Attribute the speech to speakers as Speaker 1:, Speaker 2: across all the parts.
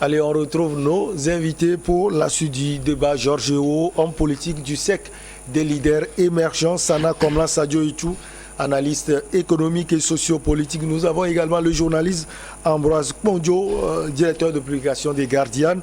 Speaker 1: Allez, on retrouve nos invités pour la suite du débat. Georges Weah, homme politique du SEC des leaders émergents. Sana Komla Sadio Itou, analyste économique et sociopolitique. Nous avons également le journaliste Ambroise Kpondjo, directeur de publication des Guardians.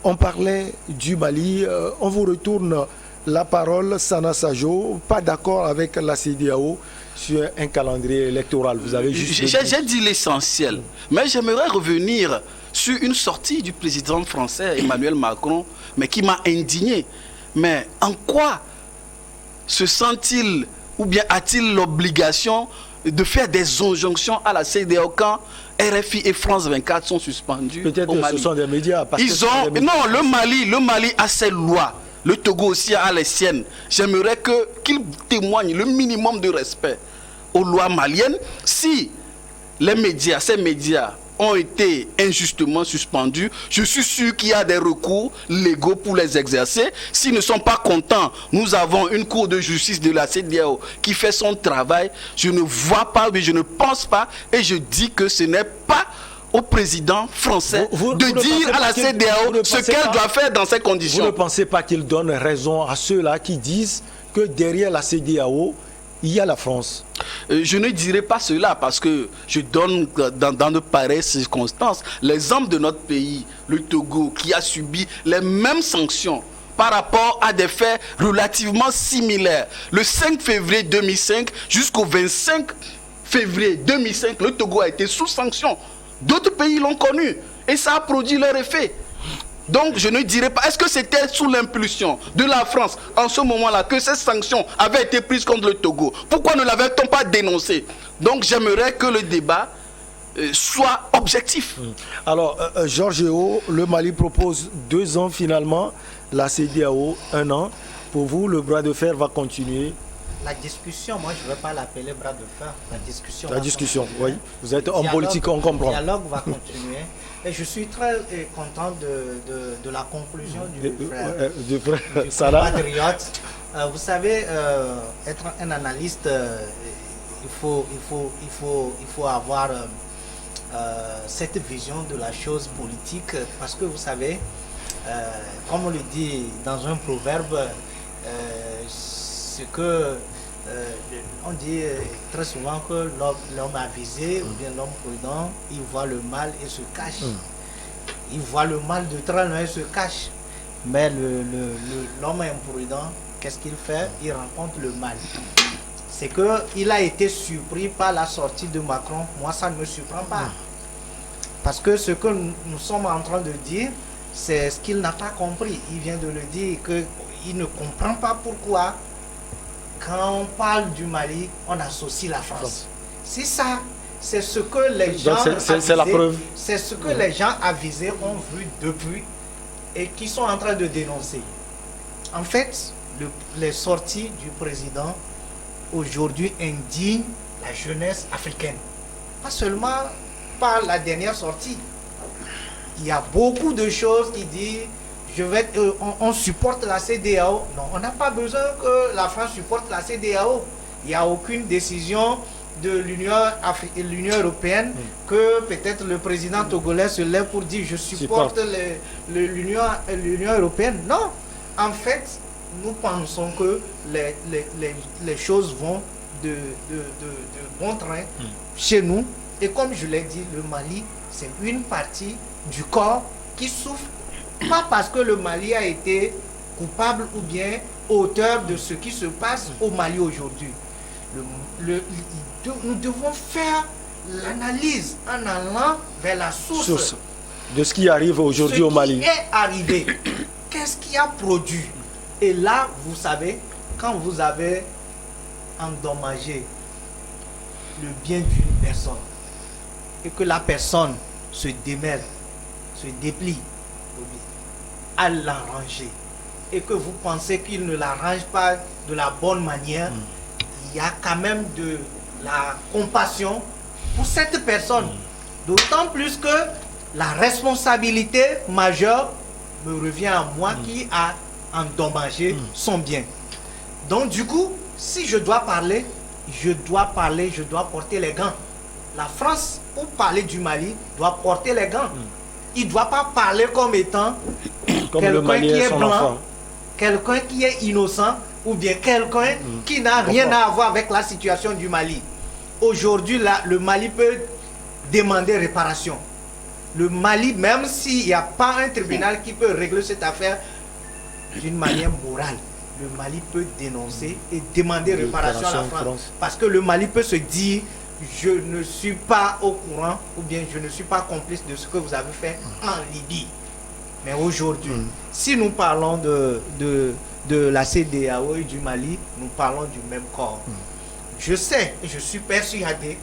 Speaker 1: On parlait du Mali. On vous retourne la parole, Sana Sadio. Pas d'accord avec la CEDEAO sur un calendrier électoral. Vous avez juste...
Speaker 2: J'ai dit l'essentiel, mais j'aimerais revenir sur une sortie du président français Emmanuel Macron, mais qui m'a indigné. Mais en quoi se sent-il, ou bien a-t-il l'obligation de faire des injonctions à la CEDEAO quand RFI et France 24 sont suspendus?
Speaker 1: Peut-être que ce sont des médias.
Speaker 2: Non, le Mali a ses lois. Le Togo aussi a les siennes. J'aimerais qu'il témoigne le minimum de respect aux lois maliennes. Si les médias, ces médias, ont été injustement suspendus, je suis sûr qu'il y a des recours légaux pour les exercer. S'ils ne sont pas contents, nous avons une cour de justice de la CEDEAO qui fait son travail. Je ne vois pas, mais je ne pense pas, et je dis que ce n'est pas au président français de dire à la CEDEAO ce qu'elle doit faire dans ces conditions.
Speaker 1: Vous ne pensez pas qu'il donne raison à ceux-là qui disent que derrière la CEDEAO, il y a la France?
Speaker 2: Je ne dirais pas cela parce que je donne dans de pareilles circonstances l'exemple de notre pays, le Togo, qui a subi les mêmes sanctions par rapport à des faits relativement similaires. Le 5 février 2005 jusqu'au 25 février 2005, le Togo a été sous sanction. D'autres pays l'ont connu et ça a produit leur effet. Donc je ne dirais pas, est-ce que c'était sous l'impulsion de la France en ce moment-là que ces sanctions avaient été prises contre le Togo? Pourquoi ne l'avait-on pas dénoncé? Donc j'aimerais que le débat soit objectif.
Speaker 1: Alors Georges Weah, le Mali propose 2 ans finalement, la CEDEAO 1 an. Pour vous, le bras de fer va continuer?
Speaker 3: La discussion, moi je ne vais pas l'appeler bras de fer.
Speaker 1: La discussion, oui. Vous êtes homme politique, on comprend.
Speaker 3: Le dialogue va continuer. Et je suis très content de la conclusion du patriote. Vous savez, être un analyste, il faut avoir cette vision de la chose politique. Parce que vous savez, comme on le dit dans un proverbe, on dit très souvent que l'homme avisé ou bien l'homme prudent, il voit le mal et se cache. Il voit le mal de très loin et se cache. Mais l'homme imprudent, qu'est-ce qu'il fait? Il rencontre le mal. C'est qu'il a été surpris par la sortie de Macron. Moi, ça ne me surprend pas. Parce que ce que nous sommes en train de dire, c'est ce qu'il n'a pas compris. Il vient de le dire, qu'il ne comprend pas pourquoi quand on parle du Mali, on associe la France. C'est ça, c'est ce que les gens
Speaker 1: c'est la preuve.
Speaker 3: C'est ce que les gens avisés ont vu depuis et qui sont en train de dénoncer. En fait, les sorties du président aujourd'hui indignent la jeunesse africaine. Pas seulement par la dernière sortie. Il y a beaucoup de choses qui disent on supporte la CEDEAO. Non, on n'a pas besoin que la France supporte la CEDEAO. Il n'y a aucune décision de l'Union européenne que peut-être le président togolais se lève pour dire je supporte l'Union européenne. Non, en fait, nous pensons que les choses vont de bon train chez nous. Et comme je l'ai dit, le Mali, c'est une partie du corps qui souffre. Pas parce que le Mali a été coupable ou bien auteur de ce qui se passe au Mali aujourd'hui. Nous devons faire l'analyse en allant vers la source
Speaker 1: de ce qui arrive aujourd'hui au Mali.
Speaker 3: Ce qui est arrivé, qu'est-ce qui a produit? Et là, vous savez, quand vous avez endommagé le bien d'une personne et que la personne se démêle, se déplie à l'arranger et que vous pensez qu'il ne l'arrange pas de la bonne manière, il y a quand même de la compassion pour cette personne. D'autant plus que la responsabilité majeure me revient à moi qui a endommagé son bien. Donc du coup, si je dois parler, je dois porter les gants. La France, pour parler du Mali, doit porter les gants. il ne doit pas parler comme étant
Speaker 1: Comme le
Speaker 3: quelqu'un
Speaker 1: Mali
Speaker 3: qui
Speaker 1: est
Speaker 3: est
Speaker 1: son
Speaker 3: blanc,
Speaker 1: enfant.
Speaker 3: quelqu'un qui est innocent, ou bien quelqu'un qui n'a rien à voir avec la situation du Mali. Aujourd'hui, le Mali peut demander réparation. Le Mali, même s'il n'y a pas un tribunal qui peut régler cette affaire d'une manière morale, le Mali peut dénoncer et demander réparation à la France. Parce que le Mali peut se dire, je ne suis pas au courant, ou bien je ne suis pas complice de ce que vous avez fait en Libye. Mais aujourd'hui, si nous parlons de la CEDEAO et du Mali, nous parlons du même corps. Je sais et je suis persuadé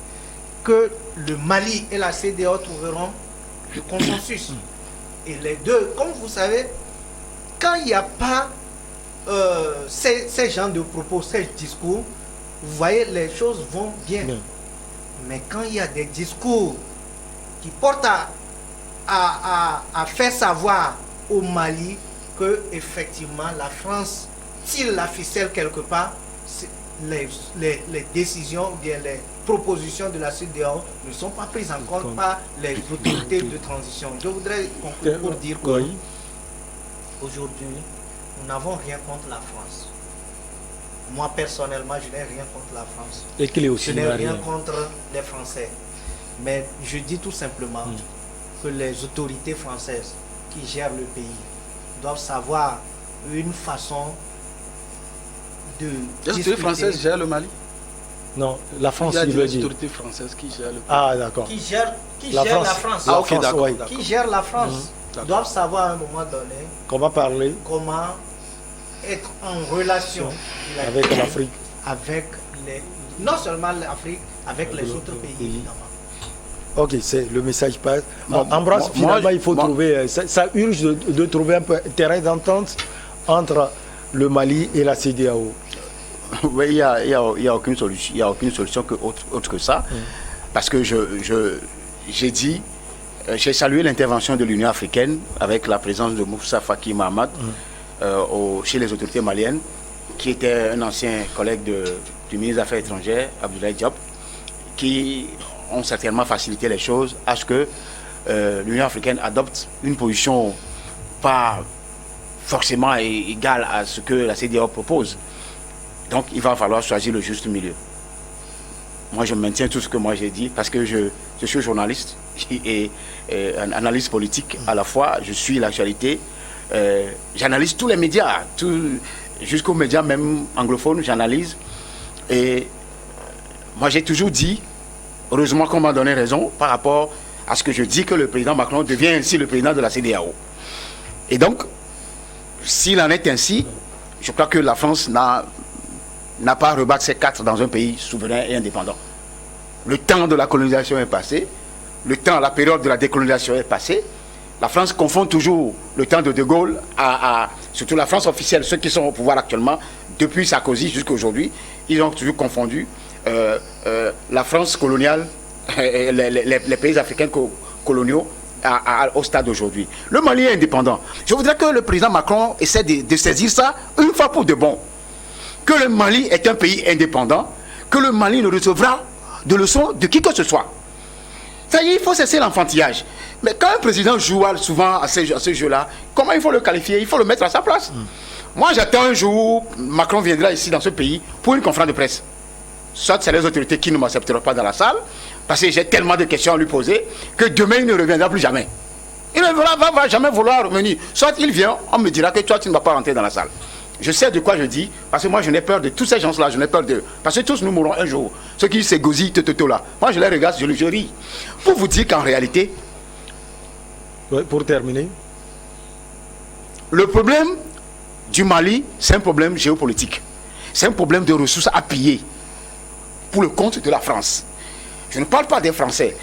Speaker 3: que le Mali et la CEDEAO trouveront le consensus. Et les deux, comme vous savez, quand il n'y a pas ces genres de propos, ces discours, vous voyez, les choses vont bien. Mais quand il y a des discours qui portent à faire savoir au Mali que effectivement la France tire la ficelle quelque part, les décisions ou bien les propositions de la CEDEAO ne sont pas prises en compte par les autorités de transition. Je voudrais conclure pour dire que aujourd'hui, nous n'avons rien contre la France. Moi personnellement, je n'ai rien contre la France.
Speaker 1: Et qu'il est aussi
Speaker 3: je n'ai rien contre les Français. Mais je dis tout simplement que les autorités françaises qui gèrent le pays doivent savoir une façon de
Speaker 2: les autorités françaises gèrent le Mali?
Speaker 1: Non, la France,
Speaker 2: il
Speaker 1: veut
Speaker 2: y a
Speaker 1: dire.
Speaker 2: des autorités françaises qui gèrent le pays.
Speaker 1: Ah, d'accord.
Speaker 3: Qui gèrent
Speaker 1: La
Speaker 3: la
Speaker 1: France.
Speaker 3: France.
Speaker 2: Ah, ok, d'accord.
Speaker 1: Oui.
Speaker 3: Qui gèrent la France doivent savoir à un moment donné
Speaker 1: Comment parler
Speaker 3: comment être en relation
Speaker 1: avec l'Afrique.
Speaker 3: Avec non seulement l'Afrique, avec les autres pays évidemment.
Speaker 1: Ok, c'est le message passe. Ambroise, finalement, il faut trouver, ça urge de trouver un peu terrain d'entente entre le Mali et la CEDEAO.
Speaker 4: Oui, il n'y a aucune solution, il y a aucune solution autre que ça, parce que j'ai dit, j'ai salué l'intervention de l'Union africaine avec la présence de Moussa Faki Mahamat chez les autorités maliennes, qui était un ancien collègue du ministre des Affaires étrangères, Abdoulaye Diop, qui ont certainement facilité les choses à ce que l'Union africaine adopte une position pas forcément égale à ce que la CEDEAO propose. Donc il va falloir choisir le juste milieu. Moi je maintiens tout ce que moi j'ai dit parce que je suis journaliste et un analyste politique à la fois. Je suis l'actualité, j'analyse tous les médias, jusqu'aux médias même anglophones, j'analyse. Et moi j'ai toujours dit, heureusement qu'on m'a donné raison par rapport à ce que je dis que le président Macron devient ainsi le président de la CEDEAO. Et donc, s'il en est ainsi, je crois que la France n'a pas à rebattre ses cartes dans un pays souverain et indépendant. Le temps de la colonisation est passé, la période de la décolonisation est passée. La France confond toujours le temps de De Gaulle surtout la France officielle, ceux qui sont au pouvoir actuellement, depuis Sarkozy jusqu'à aujourd'hui, ils ont toujours confondu la France coloniale, les pays africains coloniaux au stade d'aujourd'hui. Le Mali est indépendant. Je voudrais que le président Macron essaie de saisir ça une fois pour de bon. Que le Mali est un pays indépendant, que le Mali ne recevra de leçons de qui que ce soit. Ça y est, il faut cesser l'enfantillage. Mais quand un président joue souvent à ce jeu-là, comment il faut le qualifier? Il faut le mettre à sa place. Moi, j'attends un jour, Macron viendra ici dans ce pays pour une conférence de presse. Soit c'est les autorités qui ne m'accepteront pas dans la salle, parce que j'ai tellement de questions à lui poser, que demain il ne reviendra plus jamais. Il ne va jamais vouloir revenir. Soit il vient, on me dira que toi tu ne vas pas rentrer dans la salle. Je sais de quoi je dis, parce que moi je n'ai peur de tous ces gens-là, je n'ai peur d'eux. Parce que tous nous mourrons un jour. Ceux qui s'égosillent, là. Moi je les regarde, je ris. Pour vous dire qu'en réalité,
Speaker 1: pour terminer,
Speaker 4: le problème du Mali, c'est un problème géopolitique. C'est un problème de ressources à piller pour le compte de la France. Je ne parle pas des Français.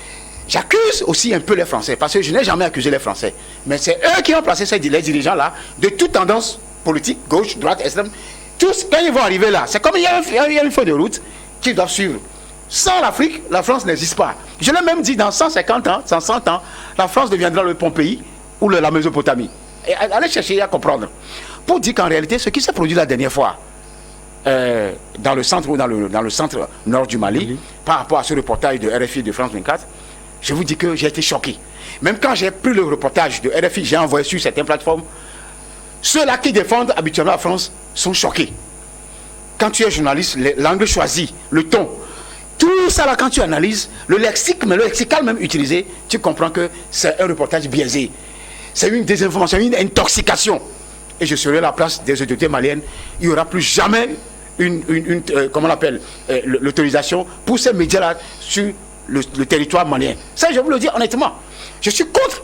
Speaker 4: J'accuse aussi un peu les Français, parce que je n'ai jamais accusé les Français. Mais c'est eux qui ont placé les dirigeants-là de toute tendance politique, gauche, droite, extrême. Tous, quand ils vont arriver là, c'est comme il y a une feuille de route qu'ils doivent suivre. Sans l'Afrique, la France n'existe pas. Je l'ai même dit, dans 150 ans, 100 ans, la France deviendra le Pompéi ou la Mésopotamie. Et allez chercher à comprendre. Pour dire qu'en réalité, ce qui s'est produit la dernière fois, dans le centre ou dans le centre nord du Mali, par rapport à ce reportage de RFI de France 24, je vous dis que j'ai été choqué. Même quand j'ai pris le reportage de RFI, j'ai envoyé sur certaines plateformes, ceux-là qui défendent habituellement la France sont choqués. Quand tu es journaliste, l'angle choisi, le ton, tout ça là, quand tu analyses, le lexique, mais le lexical même utilisé, tu comprends que c'est un reportage biaisé. C'est une désinformation, une intoxication. Et je serai à la place des autorités maliennes. Il n'y aura plus jamais comment on appelle, l'autorisation pour ces médias-là sur le territoire malien. Ça, je vous le dis honnêtement. Je suis contre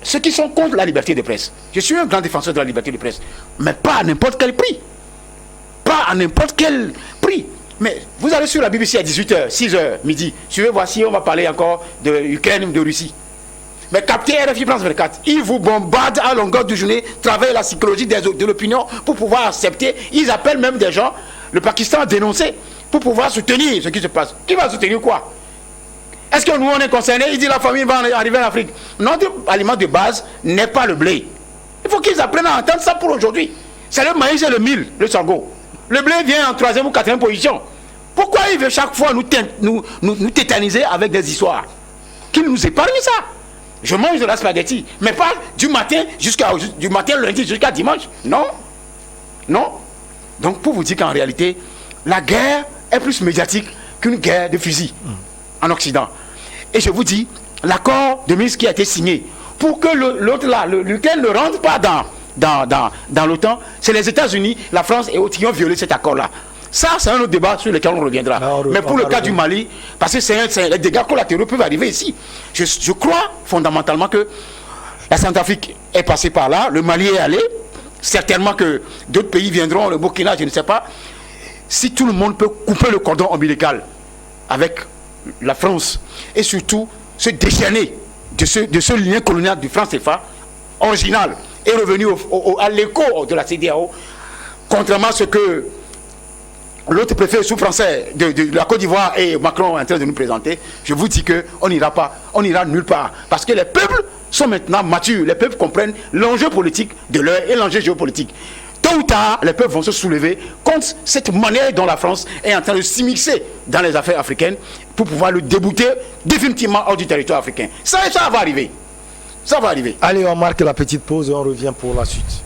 Speaker 4: ceux qui sont contre la liberté de presse. Je suis un grand défenseur de la liberté de presse. Mais pas à n'importe quel prix. Pas à n'importe quel prix. Mais vous allez sur la BBC à 18h, 6h, midi. Suivez, voici, on va parler encore de l'Ukraine ou de Russie. Mais captez RFI France 24. Ils vous bombardent à longueur de journée, travaillent la psychologie de l'opinion pour pouvoir accepter. Ils appellent même des gens, le Pakistan a dénoncé, pour pouvoir soutenir ce qui se passe. Qui va soutenir quoi? Est-ce que nous, on est concernés? Il dit la famille va arriver en Afrique. Notre aliment de base n'est pas le blé. Il faut qu'ils apprennent à entendre ça pour aujourd'hui. C'est le maïs et le mil, le sorgho. Le blé vient en 3e ou 4e position. Pourquoi il veut chaque fois nous tétaniser avec des histoires? Qu'il nous épargne ça. Je mange de la spaghetti, mais pas du matin lundi jusqu'à dimanche. Non. Non. Donc pour vous dire qu'en réalité, la guerre est plus médiatique qu'une guerre de fusil en Occident. Et je vous dis, l'accord de Minsk qui a été signé, pour que l'autre là, l'Ukraine ne rentre pas dans l'OTAN, c'est les États-Unis, la France et autres qui ont violé cet accord-là. Ça, c'est un autre débat sur lequel on reviendra. Mais pour le cas du Mali, parce que les dégâts collatéraux peuvent arriver ici. Je crois fondamentalement que la Centrafrique est passée par là, le Mali est allé, certainement que d'autres pays viendront, le Burkina, je ne sais pas. Si tout le monde peut couper le cordon ombilical avec la France et surtout se déchaîner de ce lien colonial du franc CFA original et revenu à l'écho de la CEDEAO, contrairement à ce que l'autre préfet sous-français de la Côte d'Ivoire et Macron est en train de nous présenter, je vous dis qu'on n'ira pas, on n'ira nulle part. Parce que les peuples sont maintenant matures, les peuples comprennent l'enjeu politique de l'heure et l'enjeu géopolitique. Tôt ou tard, les peuples vont se soulever contre cette manière dont la France est en train de s'immiscer dans les affaires africaines pour pouvoir le débouter définitivement hors du territoire africain. Ça va arriver. Ça va arriver.
Speaker 1: Allez, on marque la petite pause et on revient pour la suite.